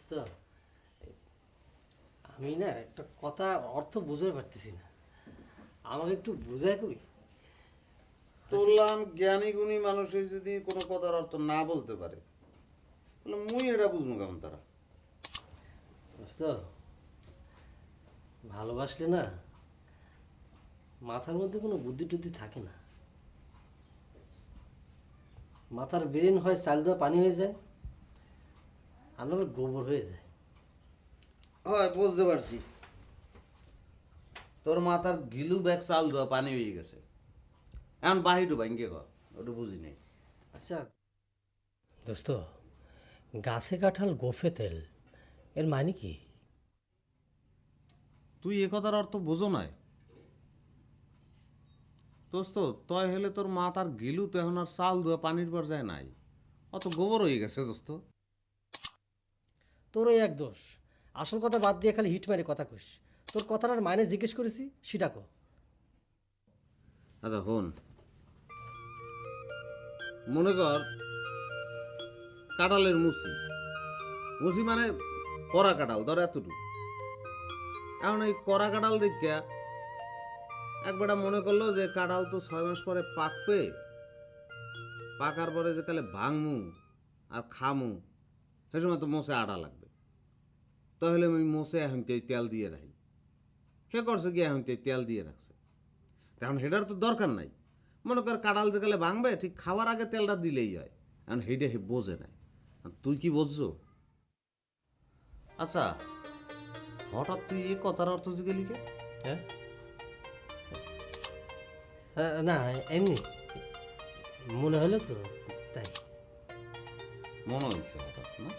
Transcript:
দোস্ত, আমি না একটা কথা অর্থ বুঝতে পারতেছি না, আমাকে একটু বুঝায় কই। তোলাম জ্ঞানী গুণী মানুষের যদি কোনো কথার অর্থ না বলতে পারে তাহলে মুই এটা বুঝবো কেমন তারা। দোস্ত, ভালোবাসলে না মাথার মধ্যে কোনো বুদ্ধি টুদ্ধি থাকে না। মাথার ব্রেন হয় চাল দেওয়া পানি হয়ে যায়, আর নাহলে গোবর হয়ে যায়। হয় বুঝতে পারছি, তোর মাথার গিলু ব্যাগ চাল দেওয়া পানি হয়ে গেছে, এখন বাহিরু ভাঙ্গে কর, ওটা বুঝি নেই। আচ্ছা দোস্ত, গাছে কাঁঠাল গোফে তেল, এর মানে কি? তুই এ কথার অর্থ বোঝো নাই দোস্ত? তয় হলে তোর মাথার গিলু তো এখন আর চাল দেওয়া পানির পর যায় নাই, অত গোবর হয়ে গেছে দোস্ত। তোর ওই এক দোষ, আসল কথা বাদ দিয়ে খালি হিট মারে কথা কইস। তোর কথাটার মানে জিজ্ঞেস করেছি, সেটা কো। আচ্ছা হন, মনে কর কাঁঠালের মুচি, মুচি মানে কড়া কাঁঠাল, ধর এতটুকু। এখন এই কড়া কাঁঠাল দেখিয়া একবারটা মনে করলো যে কাঁঠাল তো 6 মাস পরে পাকবে, পাকার পরে যে তাহলে ভাঙমু আর খামু, সে সময় তো মোষে আটা লাগবে, তাহলে আমি মোষে এখন তেল দিয়ে রাখি। সে করছে কি এখন তেল দিয়ে রাখছে, এখন হেটার তো দরকার নাই। মনে কর কাঁঠাল যে গেলে ভাঙবে, ঠিক খাওয়ার আগে তেলটা দিলেই হয়, এখন হেইটা হে বোঝে নাই। আর তুই কি বুঝছো? আচ্ছা, হঠাৎ তুই এই কথার অর্থ জিজ্ঞেলি কে? হ্যাঁ, না এমনি মনে হলো তো, তাই। মনে হয়েছে হঠাৎ না?